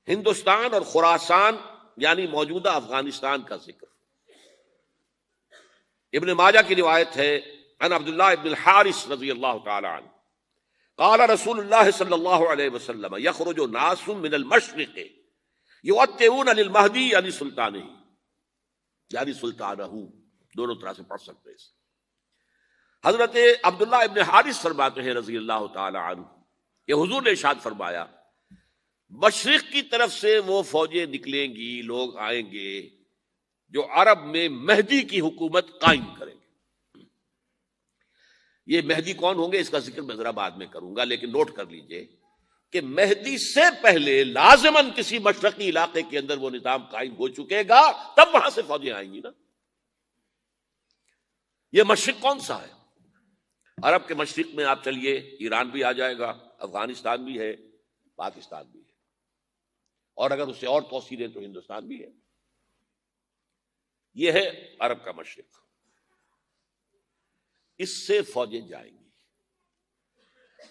ہندوستان اور خراسان یعنی موجودہ افغانستان کا ذکر۔ ابن ماجہ کی روایت ہے عن عبداللہ ابن الحارث رضی اللہ تعالی عنہ قال رسول اللہ صلی اللہ علیہ وسلم یخرج ناس من المشرق یؤتئون للمہدی یعنی سلطانہ، یعنی سلطانہ، دونوں طرح سے پڑھ سکتے ہیں۔ حضرت عبداللہ ابن حارث فرماتے ہیں رضی اللہ تعالی عنہ کہ حضور نے ارشاد فرمایا مشرق کی طرف سے وہ فوجیں نکلیں گی، لوگ آئیں گے جو عرب میں مہدی کی حکومت قائم کریں گے۔ یہ مہدی کون ہوں گے اس کا ذکر میں ذرا بعد میں کروں گا، لیکن نوٹ کر لیجئے کہ مہدی سے پہلے لازماً کسی مشرقی علاقے کے اندر وہ نظام قائم ہو چکے گا، تب وہاں سے فوجیں آئیں گی نا۔ یہ مشرق کون سا ہے؟ عرب کے مشرق میں آپ چلیے ایران بھی آ جائے گا، افغانستان بھی ہے، پاکستان بھی ہے، اور اگر اس سے اور توسیع دیں تو ہندوستان بھی ہے۔ یہ ہے عرب کا مشرق، اس سے فوجیں جائیں گی۔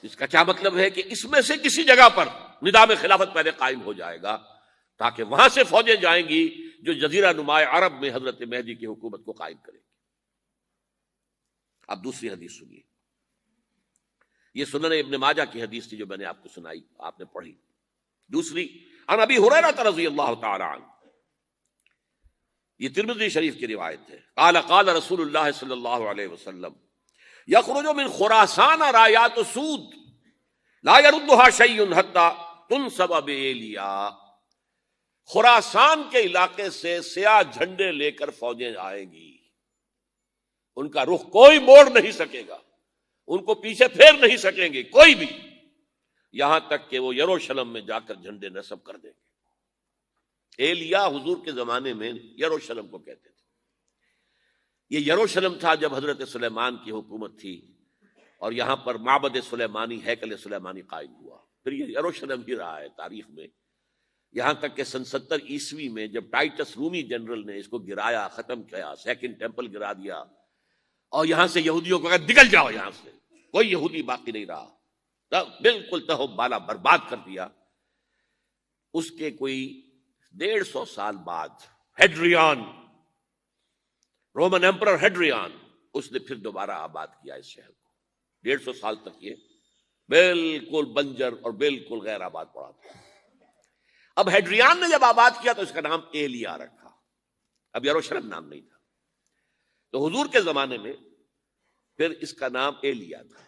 اس کا کیا مطلب ہے کہ اس میں سے کسی جگہ پر نظام خلافت پہلے قائم ہو جائے گا تاکہ وہاں سے فوجیں جائیں گی جو جزیرہ نما عرب میں حضرت مہدی کی حکومت کو قائم کریں گی۔ اب دوسری حدیث سنیے، یہ سنن ابن ماجہ کی حدیث تھی جو میں نے آپ کو سنائی، آپ نے پڑھی۔ دوسری عن ابی ہریرہ رضی اللہ تعالی عنہ، یہ ترمذی شریف کی روایت ہے، قال قال رسول اللہ صلی اللہ علیہ وسلم یخرج من خراسان رایات سود لا یردها شیء حتی تنصب بایلیا، خراسان کے علاقے سے سیاہ جھنڈے لے کر فوجیں آئیں گی، ان کا رخ کوئی موڑ نہیں سکے گا، ان کو پیچھے پھیر نہیں سکیں گے کوئی بھی، یہاں تک کہ وہ یروشلم میں جا کر جھنڈے نصب کر دیں گے۔ ایلیا حضور کے زمانے میں یروشلم کو کہتے تھے۔ یہ یروشلم تھا جب حضرت سلیمان کی حکومت تھی اور یہاں پر معبد سلیمانی، ہیکل سلیمانی قائم ہوا، پھر یہ یروشلم ہی رہا ہے تاریخ میں، یہاں تک کہ سن 70 عیسوی میں جب ٹائٹس رومی جنرل نے اس کو گرایا، ختم کیا، سیکنڈ ٹیمپل گرا دیا اور یہاں سے یہودیوں کو کہا نکل جاؤ، یہاں سے کوئی یہودی باقی نہیں رہا، بالکل تہو بالا برباد کر دیا۔ اس کے کوئی 150 سال بعد ہیڈریان، رومن ایمپرر ہیڈریان، اس نے پھر دوبارہ آباد کیا اس شہر کو۔ 150 سال تک یہ بالکل بنجر اور بالکل غیر آباد پڑا تھا۔ اب ہیڈریان نے جب آباد کیا تو اس کا نام ایلیا رکھا، اب یروشلم نام نہیں تھا۔ تو حضور کے زمانے میں پھر اس کا نام ایلیا تھا،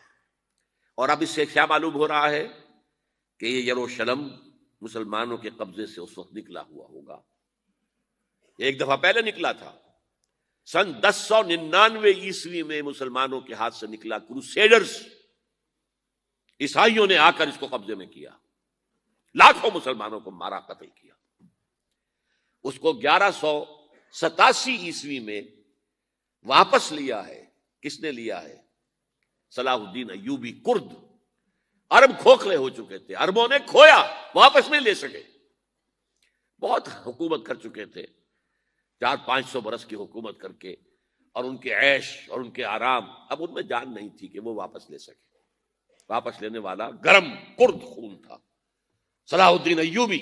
اور اب اس سے کیا معلوم ہو رہا ہے کہ یہ یروشلم مسلمانوں کے قبضے سے اس وقت نکلا ہوا ہوگا، ایک دفعہ پہلے نکلا تھا، سن 1099 عیسوی میں مسلمانوں کے ہاتھ سے نکلا، کروسیڈرز عیسائیوں نے آ کر اس کو قبضے میں کیا، لاکھوں مسلمانوں کو مارا، قتل کیا۔ اس کو 1187 عیسوی میں واپس لیا ہے، کس نے لیا ہے؟ صلاح الدین ایوبی کرد۔ عرب کھوکھلے ہو چکے تھے، عربوں نے کھویا، واپس نہیں لے سکے، بہت حکومت کر چکے تھے، 400-500 برس کی حکومت کر کے، اور ان کے عیش اور ان کے آرام، اب ان میں جان نہیں تھی کہ وہ واپس لے سکے۔ واپس لینے والا گرم کرد خون تھا، صلاح الدین ایوبی۔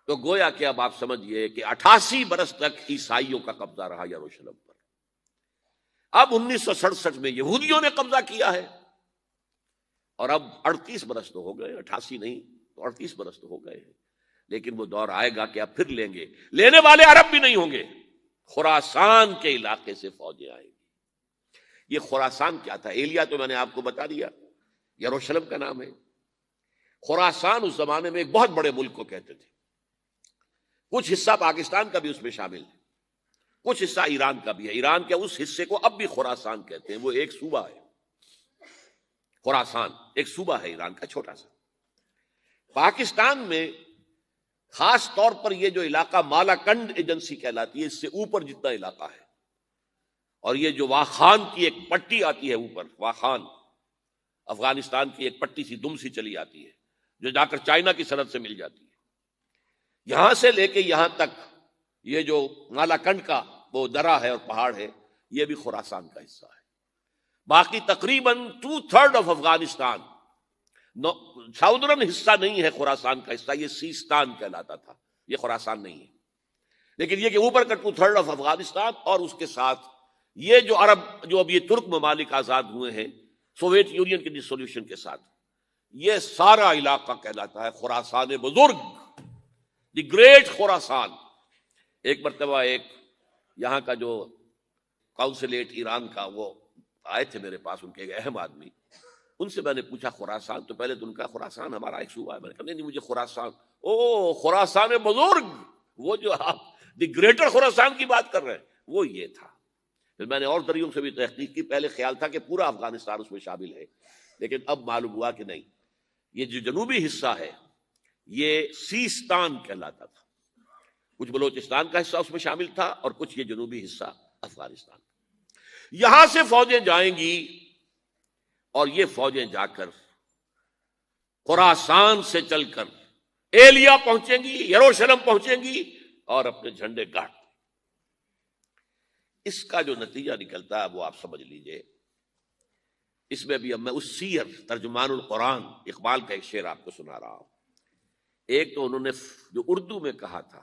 تو گویا کہ اب آپ سمجھئے کہ 88 برس تک عیسائیوں کا قبضہ رہا یروشلم پر۔ اب 1967 میں یہودیوں نے قبضہ کیا ہے، اور اب 38 برس تو ہو گئے، 88 نہیں تو 38 برس تو ہو گئے ہیں، لیکن وہ دور آئے گا کہ اب پھر لیں گے، لینے والے عرب بھی نہیں ہوں گے، خراسان کے علاقے سے فوجیں آئیں گی۔ یہ خراسان کیا تھا؟ ایلیا تو میں نے آپ کو بتا دیا، یروشلم کا نام ہے۔ خراسان اس زمانے میں ایک بہت بڑے ملک کو کہتے تھے، کچھ حصہ پاکستان کا بھی اس میں شامل ہے، کچھ حصہ ایران کا بھی ہے، ایران کے اس حصے کو اب بھی خراسان کہتے ہیں، وہ ایک صوبہ ہے، خراسان ایک صوبہ ہے ایران کا چھوٹا سا۔ پاکستان میں خاص طور پر یہ جو علاقہ مالاکنڈ ایجنسی کہلاتی ہے، اس سے اوپر جتنا علاقہ ہے، اور یہ جو واخان کی ایک پٹی آتی ہے اوپر، واخان افغانستان کی ایک پٹی سی دم سی چلی آتی ہے جو جا کر چائنا کی سرحد سے مل جاتی ہے، یہاں سے لے کے یہاں تک یہ جو مالاکنڈ کا وہ درہ ہے اور پہاڑ ہے، یہ بھی خراسان کا حصہ ہے۔ باقی تقریباً 2/3 آف افغانستان ساؤدرن حصہ نہیں ہے خراسان کا حصہ، یہ سیستان کہلاتا تھا، یہ خراسان نہیں ہے، لیکن یہ کہ اوپر کا 2/3 آف افغانستان اور اس کے ساتھ یہ جو عرب، جو اب یہ ترک ممالک آزاد ہوئے ہیں سوویت یونین کے ڈسولوشن کے ساتھ، یہ سارا علاقہ کہلاتا ہے خراسان بزرگ، دی گریٹ خراسان۔ ایک مرتبہ ایک یہاں کا جو کونسلیٹ ایران کا، وہ آئے تھے میرے پاس، ان کے ایک اہم آدمی، ان سے میں نے پوچھا خراسان، تو پہلے تو ان کا خراسان ہمارا ایک صوبہ ہے، میں نے کہا نہیں مجھے خراسان، او خراسان بزرگ، وہ جو آپ دی گریٹر خراسان کی بات کر رہے ہیں وہ یہ تھا۔ پھر میں نے اور ذریعوں سے بھی تحقیق کی، پہلے خیال تھا کہ پورا افغانستان اس میں شامل ہے، لیکن اب معلوم ہوا کہ نہیں، یہ جو جنوبی حصہ ہے یہ سیستان کہلاتا تھا، کچھ بلوچستان کا حصہ اس میں شامل تھا اور کچھ یہ جنوبی حصہ افغانستان۔ یہاں سے فوجیں جائیں گی اور یہ فوجیں جا کر خراسان سے چل کر ایلیا پہنچیں گی، یروشلم پہنچیں گی اور اپنے جھنڈے گاڑ۔ اس کا جو نتیجہ نکلتا ہے وہ آپ سمجھ لیجئے۔ اس میں بھی اب میں اس سیر ترجمان القرآن اقبال کا ایک شعر آپ کو سنا رہا ہوں۔ ایک تو انہوں نے جو اردو میں کہا تھا،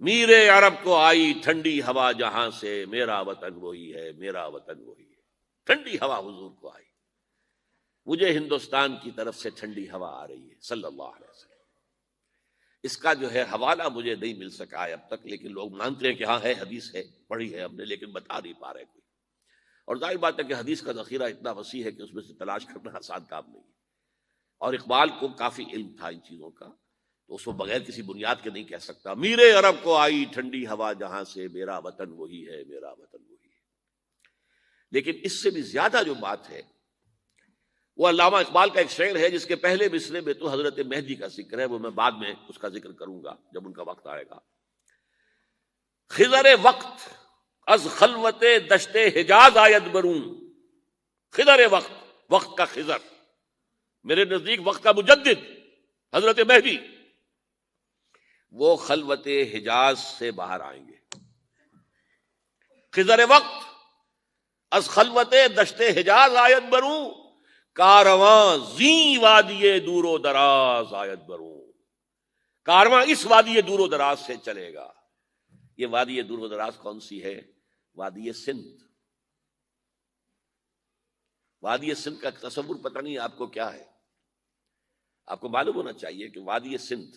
میرے عرب کو آئی ٹھنڈی ہوا جہاں سے، میرا وطن وہی ہے، میرا وطن وہی ہے۔ ٹھنڈی ہوا حضور کو آئی، مجھے ہندوستان کی طرف سے ٹھنڈی ہوا آ رہی ہے صلی اللہ علیہ وسلم۔ اس کا جو ہے حوالہ مجھے نہیں مل سکا ہے اب تک، لیکن لوگ مانتے ہیں کہ ہاں ہے، حدیث ہے، پڑھی ہے ہم نے، لیکن بتا نہیں پا رہے کوئی۔ اور ظاہر بات ہے کہ حدیث کا ذخیرہ اتنا وسیع ہے کہ اس میں سے تلاش کرنا آسان کام نہیں ہے، اور اقبال کو کافی علم تھا ان چیزوں کا، تو اس کو بغیر کسی بنیاد کے نہیں کہہ سکتا، میرے عرب کو آئی ٹھنڈی ہوا جہاں سے، میرا وطن وہی ہے، میرا وطن وہی ہے۔ لیکن اس سے بھی زیادہ جو بات ہے وہ علامہ اقبال کا ایک شعر ہے جس کے پہلے مصرعے میں تو حضرت مہدی کا ذکر ہے، وہ میں بعد میں اس کا ذکر کروں گا جب ان کا وقت آئے گا۔ خضر وقت از خلوت دشت حجاز آید برون، خضر وقت، وقت کا خضر، میرے نزدیک وقت کا مجدد حضرت مہدی، وہ خلوت حجاز سے باہر آئیں گے۔ خضر وقت از خلوت دشت حجاز آید بروں، کارواں زیں وادی دور و دراز آید بروں، کارواں اس وادی دور و دراز سے چلے گا۔ یہ وادی دور و دراز کون سی ہے؟ وادی سندھ۔ وادی سندھ کا تصور پتہ نہیں آپ کو کیا ہے، آپ کو معلوم ہونا چاہیے کہ وادی سندھ،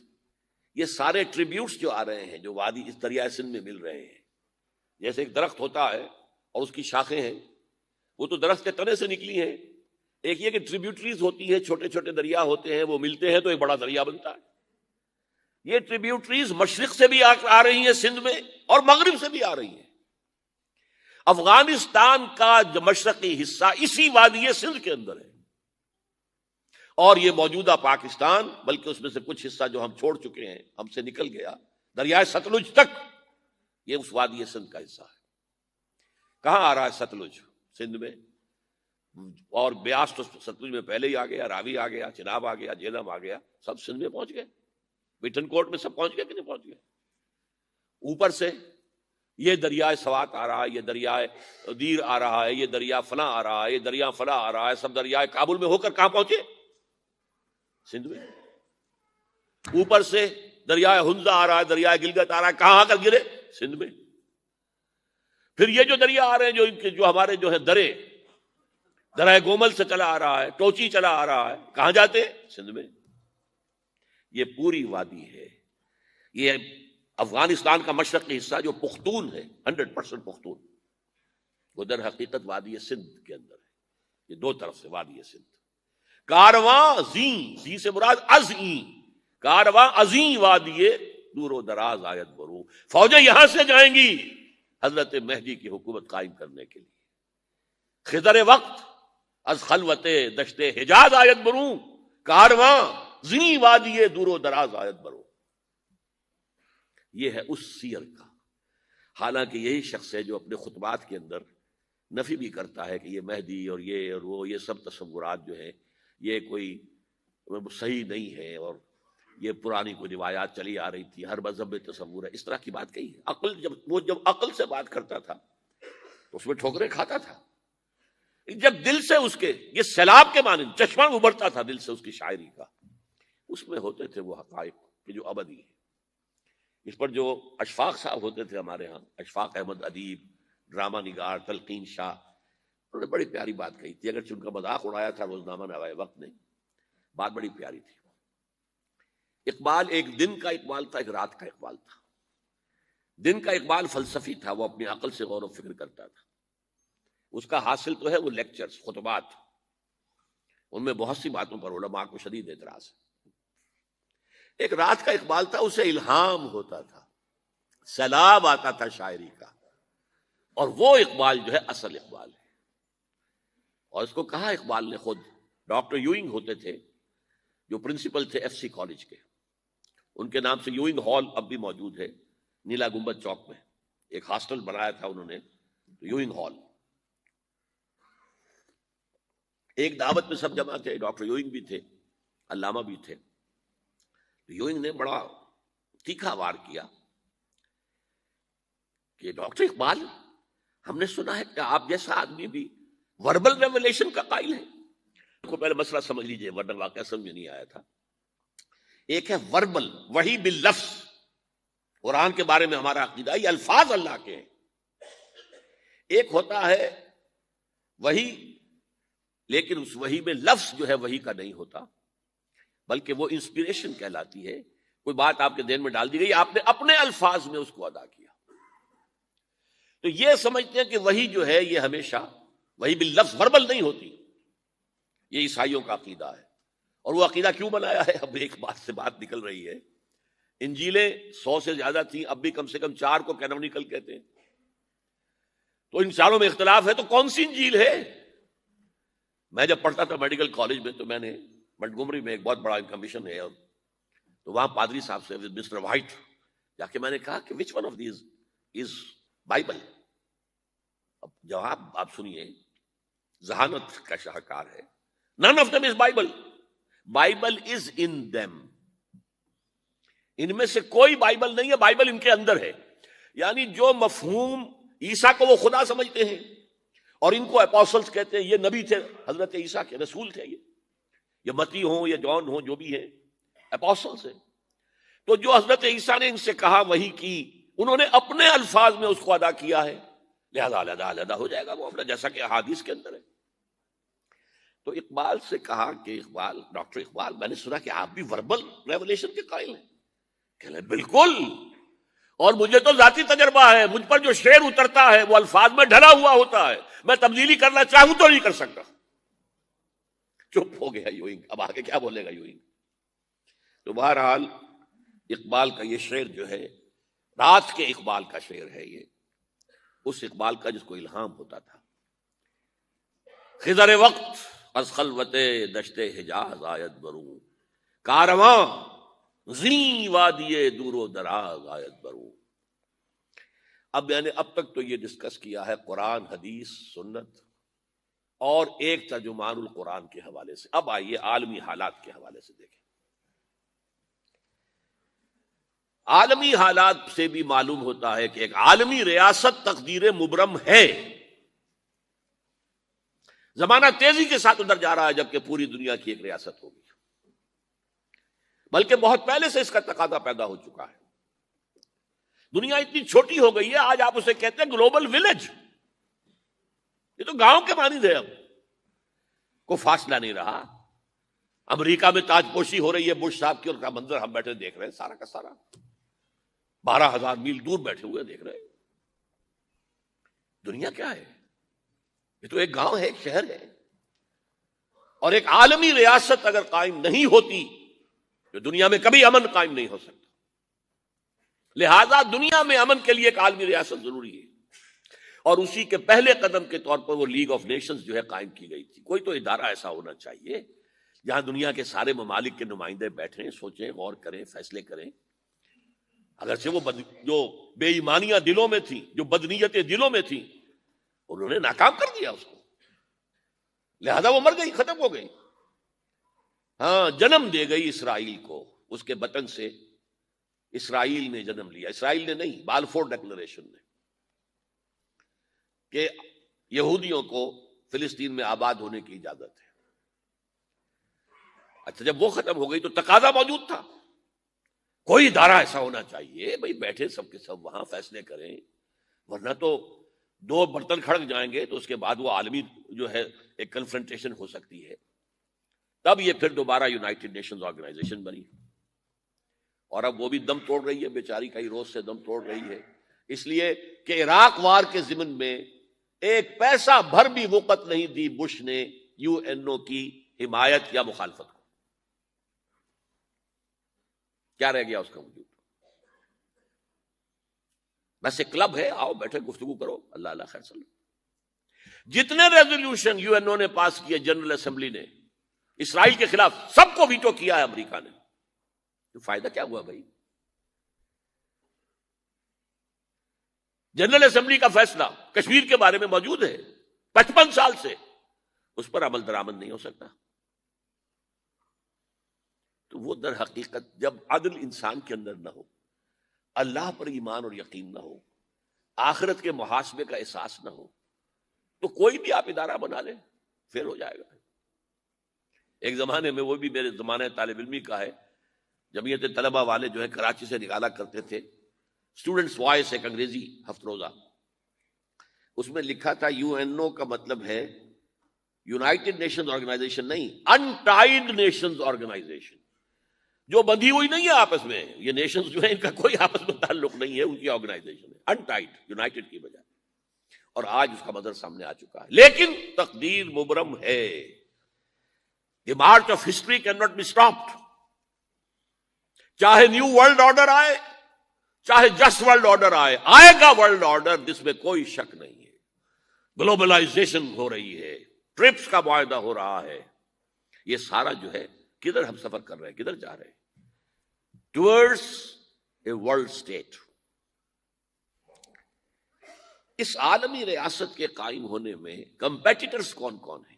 یہ سارے ٹریبیوٹس جو آ رہے ہیں، جو وادی اس دریائے سندھ میں مل رہے ہیں، جیسے ایک درخت ہوتا ہے اور اس کی شاخیں ہیں، وہ تو درخت کے تنے سے نکلی ہیں۔ ایک یہ کہ ٹریبیوٹریز ہوتی ہیں، چھوٹے چھوٹے دریا ہوتے ہیں، وہ ملتے ہیں تو ایک بڑا دریا بنتا ہے۔ یہ ٹریبیوٹریز مشرق سے بھی آ رہی ہیں سندھ میں، اور مغرب سے بھی آ رہی ہیں۔ افغانستان کا جو مشرقی حصہ اسی وادی سندھ کے اندر ہے، اور یہ موجودہ پاکستان، بلکہ اس میں سے کچھ حصہ جو ہم چھوڑ چکے ہیں، ہم سے نکل گیا دریائے ستلج تک، یہ اس وادی سندھ کا حصہ ہے۔ کہاں آ رہا ہے ستلج؟ سندھ میں، اور بیاس تو ستلج میں پہلے ہی آ گیا، راوی آ گیا، چناب آ گیا، جہلم آ گیا، سب سندھ میں پہنچ گئے، بٹن کوٹ میں سب پہنچ گئے کہ نہیں پہنچ گئے؟ اوپر سے یہ دریائے سوات آ رہا ہے، یہ دریائے دیر آ رہا ہے، یہ دریا فلاں آ رہا ہے، یہ دریا فلاں آ رہا ہے، سب دریائے کابل میں ہو کر کہاں پہنچے؟ سندھ میں۔ اوپر سے دریائے ہنزا آ رہا ہے، دریائے گلگت آ رہا ہے، کہاں آ کر گرے؟ سندھ میں۔ پھر یہ جو دریا آ رہے ہیں، جو ہمارے جو ہے درائے گومل سے چلا آ رہا ہے، ٹوچی چلا آ رہا ہے، کہاں جاتے؟ سندھ میں۔ یہ پوری وادی ہے، یہ افغانستان کا مشرقی حصہ جو پختون ہے، 100% پختون، وہ در حقیقت وادی سندھ کے اندر ہے۔ یہ دو طرف سے وادی سندھ۔ کارواں زیں سے مراد ازیں، کارواں ازیں وادی دور و دراز آیت برو، فوجیں یہاں سے جائیں گی حضرت مہدی کی حکومت قائم کرنے کے لیے۔ خضر وقت از خلوت دشت حجاز آیت برو، کارواں زیں وادی دور و دراز آیت برو۔ یہ ہے اس سیر کا۔ حالانکہ یہی شخص ہے جو اپنے خطبات کے اندر نفی بھی کرتا ہے کہ یہ مہدی اور وہ یہ سب تصورات جو ہیں یہ کوئی صحیح نہیں ہے، اور یہ پرانی کوئی روایات چلی آ رہی تھی، ہر مذہب میں تصور ہے، اس طرح کی بات کہی ہے۔ جب عقل سے بات کرتا تھا تو اس میں ٹھوکریں کھاتا تھا۔ جب دل سے اس کے یہ سیلاب کے معنی چشمہ ابھرتا تھا دل سے اس کی شاعری کا، اس میں ہوتے تھے وہ حقائق کہ جو ابدی ہے۔ اس پر جو اشفاق صاحب ہوتے تھے ہمارے ہاں، اشفاق احمد ادیب، ڈرامہ نگار، تلقین شاہ، انہوں نے بڑی پیاری بات کہی تھی، اگرچہ ان کا مذاق اڑایا تھا روزنامہ نوائے وقت نے، بات بڑی پیاری تھی۔ اقبال ایک دن کا اقبال تھا، ایک رات کا اقبال تھا۔ دن کا اقبال فلسفی تھا، وہ اپنی عقل سے غور و فکر کرتا تھا، اس کا حاصل تو ہے وہ لیکچرز، خطبات، ان میں بہت سی باتوں پر علماء کو شدید اعتراض ہے۔ ایک رات کا اقبال تھا، اسے الہام ہوتا تھا، سیلاب آتا تھا شاعری کا، اور وہ اقبال جو ہے اصل اقبال ہے۔ اور اس کو کہا اقبال نے خود، ڈاکٹر یوئنگ ہوتے تھے جو پرنسپل تھے ایف سی کالج کے، ان کے نام سے یوئنگ ہال اب بھی موجود ہے نیلا گنبد چوک میں، ایک ہاسٹل بنایا تھا انہوں نے، یوئنگ ہال۔ ایک دعوت میں سب جمع تھے، ڈاکٹر یوئنگ بھی تھے، علامہ بھی تھے۔ یوئنگ نے بڑا تیکھا وار کیا کہ ڈاکٹر اقبال، ہم نے سنا ہے کہ آپ جیسا آدمی بھی وربل ریولیشن کا قائل ہے۔ کو پہلے مسئلہ سمجھ لیجئے ورنہ واقعہ سمجھ میں نہیں آیا تھا۔ ایک ہے وربل، وحی باللفظ، قرآن کے بارے میں ہمارا عقیدہ یہ الفاظ اللہ کے ہیں۔ ایک ہوتا ہے وحی، لیکن اس وحی میں لفظ جو ہے وحی کا نہیں ہوتا، بلکہ وہ انسپیریشن کہلاتی ہے، کوئی بات آپ کے ذہن میں ڈال دی گئی، آپ نے اپنے الفاظ میں اس کو ادا کیا۔ تو یہ سمجھتے ہیں کہ وحی جو ہے یہ ہمیشہ وحی باللفظ وربل نہیں ہوتی، یہ عیسائیوں کا عقیدہ ہے۔ اور وہ عقیدہ کیوں بنایا ہے؟ اب ایک بات سے بات نکل رہی ہے، انجیلیں 100 سے زیادہ تھیں، اب بھی کم سے کم 4 کو کینونیکل کہتے ہیں، تو ان چاروں میں اختلاف ہے، تو کون سی انجیل ہے؟ میں جب پڑھتا تھا میڈیکل کالج میں تو میں نے منٹگومری میں ایک بہت بڑا کمیشن ہے، اور تو وہاں پادری صاحب سے مسٹر وائٹ جا کے میں نے کہا کہ which one of these is Bible? اب جواب آپ سنیے، ذہانت کا شاہکار ہے، none of them is Bible. Bible is in them. ان میں سے کوئی بائبل نہیں ہے، بائبل ان کے اندر ہے۔ یعنی جو مفہوم عیسیٰ کو وہ خدا سمجھتے ہیں اور ان کو اپوسلز کہتے ہیں، یہ نبی تھے حضرت عیسیٰ کے، رسول تھے، یہ متی ہوں یا جون ہوں جو بھی ہیں، اپوسلز ہیں۔ تو جو حضرت عیسیٰ نے ان سے کہا وہی کی، انہوں نے اپنے الفاظ میں اس کو ادا کیا ہے، لہذا علیحدہ ہو جائے گا وہ اپنا، جیسا کہ احادیث کے اندر ہے۔ تو اقبال سے کہا کہ اقبال، ڈاکٹر اقبال، میں نے سنا کہ آپ بھی وربل ریولیشن کے قائل ہیں۔ کہ بالکل، اور مجھے تو ذاتی تجربہ ہے، مجھ پر جو شعر اترتا ہے وہ الفاظ میں ڈھلا ہوا ہوتا ہے، میں تبدیلی کرنا چاہوں تو نہیں کر سکتا۔ چپ ہو گیا یوئنگ، اب آگے کیا بولے گا یوئنگ؟ تو بہرحال اقبال کا یہ شعر جو ہے رات کے اقبال کا شعر ہے، یہ اس اقبال کا جس کو الہام ہوتا تھا۔ خضر وقت از خلوت دشت حجاز آیت بروں، کارواں زی وادی دور و دراز آیت بروں۔ اب میں نے اب تک تو یہ ڈسکس کیا ہے قرآن، حدیث، سنت اور ایک ترجمان القرآن کے حوالے سے۔ اب آئیے عالمی حالات کے حوالے سے دیکھیں۔ عالمی حالات سے بھی معلوم ہوتا ہے کہ ایک عالمی ریاست تقدیر مبرم ہے۔ زمانہ تیزی کے ساتھ ادھر جا رہا ہے، جبکہ پوری دنیا کی ایک ریاست ہوگی، بلکہ بہت پہلے سے اس کا تقاضا پیدا ہو چکا ہے۔ دنیا اتنی چھوٹی ہو گئی ہے، آج آپ اسے کہتے ہیں گلوبل ولیج، یہ تو گاؤں کے مانند ہے، اب کوئی فاصلہ نہیں رہا۔ امریکہ میں تاج پوشی ہو رہی ہے بش صاحب کی، اور کا منظر ہم بیٹھے دیکھ رہے ہیں، سارا کا سارا 12,000 میل دور بیٹھے ہوئے دیکھ رہے ہیں۔ دنیا کیا ہے؟ یہ تو ایک گاؤں ہے، ایک شہر ہے۔ اور ایک عالمی ریاست اگر قائم نہیں ہوتی تو دنیا میں کبھی امن قائم نہیں ہو سکتا۔ لہذا دنیا میں امن کے لیے ایک عالمی ریاست ضروری ہے، اور اسی کے پہلے قدم کے طور پر وہ لیگ آف نیشنز جو ہے قائم کی گئی تھی۔ کوئی تو ادارہ ایسا ہونا چاہیے جہاں دنیا کے سارے ممالک کے نمائندے بیٹھیں، سوچیں، غور کریں، فیصلے کریں۔ اگرچہ وہ جو بے ایمانیاں دلوں میں تھیں، جو بدنیتیں دلوں میں تھیں، انہوں نے ناکام کر دیا اس کو، لہذا وہ مر گئی، ختم ہو گئی۔ ہاں، جنم دے گئی اسرائیل کو، اس کے وطن سے اسرائیل نے جنم لیا، اسرائیل نے نہیں، بالفور ڈیکلریشن نے، کہ یہودیوں کو فلسطین میں آباد ہونے کی اجازت ہے۔ اچھا، جب وہ ختم ہو گئی تو تقاضا موجود تھا، کوئی ادارہ ایسا ہونا چاہیے بھائی بیٹھے سب کے سب وہاں فیصلے کریں، ورنہ تو دو برتن کھڑک جائیں گے تو اس کے بعد وہ عالمی جو ہے ایک کنفرنٹیشن ہو سکتی ہے۔ تب یہ پھر دوبارہ یونائٹڈ نیشنز آرگنائزیشن بنی، اور اب وہ بھی دم توڑ رہی ہے، بیچاری کئی روز سے دم توڑ رہی ہے، اس لیے کہ عراق وار کے ضمن میں ایک پیسہ بھر بھی وقت نہیں دی بش نے یو این او کی حمایت یا مخالفت کو۔ کیا رہ گیا اس کا وجود؟ بس ایک کلب ہے، آؤ بیٹھے گفتگو کرو، اللہ اللہ خیر صلی اللہ۔ جتنے ریزولوشن یو این او نے پاس کیے جنرل اسمبلی نے اسرائیل کے خلاف، سب کو ویٹو کیا ہے امریکہ نے، تو فائدہ کیا ہوا بھائی؟ جنرل اسمبلی کا فیصلہ کشمیر کے بارے میں موجود ہے 55 سال سے، اس پر عمل درآمد نہیں ہو سکتا۔ تو وہ در حقیقت جب عدل انسان کے اندر نہ ہو، اللہ پر ایمان اور یقین نہ ہو، آخرت کے محاسبے کا احساس نہ ہو، تو کوئی بھی آپ ادارہ بنا لیں فیل ہو جائے گا۔ ایک زمانے میں، وہ بھی میرے زمانے طالب علمی کا ہے، جمعیت طلبہ والے جو ہے کراچی سے نکالا کرتے تھے اسٹوڈنٹس وائس، ایک انگریزی ہفت روزہ، اس میں لکھا تھا یو این او کا مطلب ہے یونائٹڈ نیشنز آرگنائزیشن نہیں، انٹائڈ نیشنز آرگنائزیشن، جو بندھی ہوئی نہیں ہے آپس میں، یہ نیشنز جو ہیں ان کا کوئی آپس میں تعلق نہیں ہے، ان کی آرگنائزیشن ہے انٹائڈ، یونائٹڈ کی بجائے۔ اور آج اس کا مظہر سامنے آ چکا ہے، لیکن تقدیر مبرم ہے، the march of history can not be stopped, چاہے نیو ورلڈ آرڈر آئے، چاہے جسٹ ورلڈ آرڈر آئے، آئے گا ورلڈ آرڈر، جس میں کوئی شک نہیں ہے۔ گلوبلائزیشن ہو رہی ہے، ٹرپس کا معاہدہ ہو رہا ہے، یہ سارا جو ہے کدھر ہم سفر کر رہے ہیں، کدھر جا رہے ہیں؟ Towards a world state. اس عالمی ریاست کے قائم ہونے میں کمپیٹیٹرز کون کون ہیں؟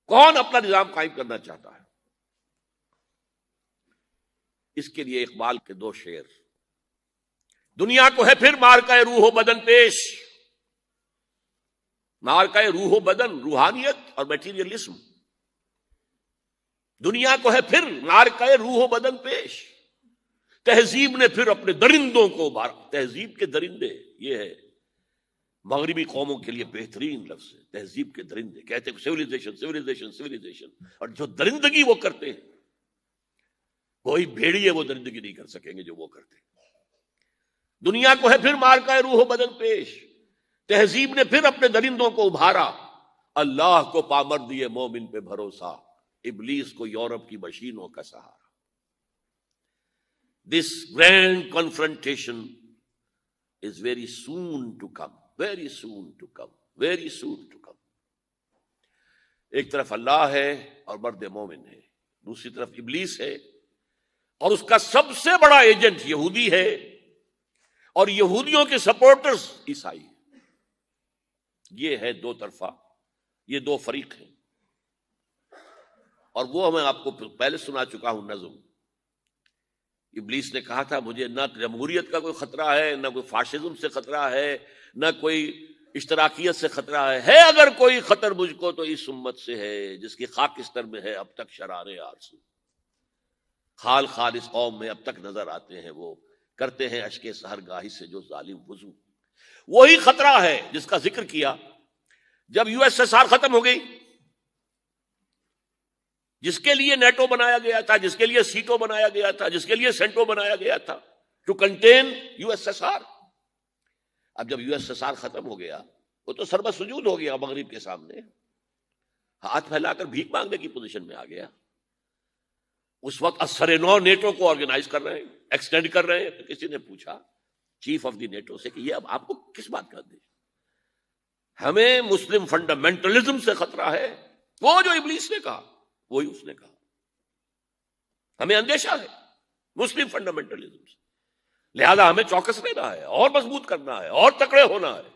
کون اپنا نظام قائم کرنا چاہتا ہے؟ اس کے لیے اقبال کے دو شعر، دنیا کو ہے پھر مارکہ روح و بدن پیش، مارکہ روح و بدن، روحانیت اور میٹیریلزم، دنیا کو ہے پھر مارکہ روح و بدن پیش، تہذیب نے پھر اپنے درندوں کو ابھارا۔ تہذیب کے درندے، یہ ہے مغربی قوموں کے لیے بہترین لفظ ہے، تہذیب کے درندے، کہتے ہیں سیویلائزیشن سیویلائزیشن سیویلائزیشن، اور جو درندگی وہ کرتے ہیں کوئی بھیڑیے وہ درندگی نہیں کر سکیں گے جو وہ کرتے ہیں۔ دنیا کو ہے پھر مارکہ روح و بدن پیش، تہذیب نے پھر اپنے درندوں کو ابھارا، اللہ کو پامر دیے مومن پہ بھروسہ، ابلیس کو یورپ کی مشینوں کا سہارا۔ This grand confrontation is very soon to come, very soon to come, very soon to come۔ ایک طرف اللہ ہے اور مرد مومن ہے، دوسری طرف ابلیس ہے اور اس کا سب سے بڑا ایجنٹ یہودی ہے، اور یہودیوں کے سپورٹرز عیسائی ہیں۔ یہ ہے دو طرفہ، یہ دو فریق ہیں، اور وہ میں آپ کو پہلے سنا چکا ہوں نظم۔ ابلیس نے کہا تھا مجھے نہ جمہوریت کا کوئی خطرہ ہے، نہ کوئی فاشزم سے خطرہ ہے، نہ کوئی اشتراکیت سے خطرہ ہے اگر کوئی خطر مجھ کو تو اس امت سے ہے جس کی خاکستر میں ہے اب تک شرارے آرزو۔ خال خال اس قوم میں اب تک نظر آتے ہیں وہ، کرتے ہیں اشک سحرگاہی سے جو ظالم وضو۔ وہی خطرہ ہے جس کا ذکر کیا جب یو ایس ایس آر ختم ہو گئی، جس کے لیے نیٹو بنایا گیا تھا، جس کے لیے سیٹو بنایا گیا تھا، جس کے لیے سینٹو بنایا گیا تھا to contain U S S R. اب جب یو ایس ایس آر ختم ہو گیا وہ تو سربہ سجود ہو گیا مغرب کے سامنے، ہاتھ پھیلا کر بھیک مانگنے کی پوزیشن میں آ گیا۔ اس وقت اثر نو نیٹو کو آرگنائز کر رہے ہیں، ایکسٹینڈ کر رہے ہیں، تو کسی نے پوچھا چیف آف دی نیٹو سے کہ یہ اب آپ کو کس بات کا دے؟ ہمیں مسلم فنڈامنٹلزم سے خطرہ ہے، وہ جو ابلیس نے کہا وہی اس نے کہا، ہمیں اندیشہ ہے مسلم فنڈامنٹلزم سے، لہذا ہمیں چوکس رہنا ہے اور مضبوط کرنا ہے اور تکڑے ہونا ہے۔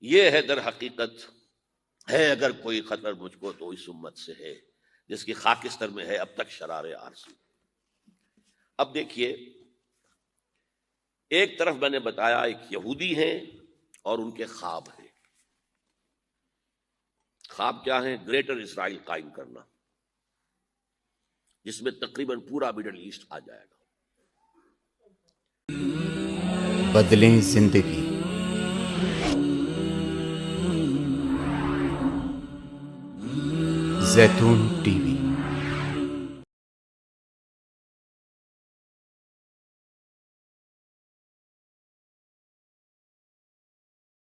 یہ ہے در حقیقت ہے اگر کوئی خطر مجھ کو تو اس امت سے ہے جس کی خاکستر میں ہے اب تک شرارے آرزو۔ اب دیکھیے، ایک طرف میں نے بتایا ایک یہودی ہیں اور ان کے خواب ہیں. خواب کیا ہیں؟ گریٹر اسرائیل قائم کرنا، جس میں تقریباً پورا مڈل ایسٹ آ جائے گا. بدلیں زندگی. زیتون ٹی وی.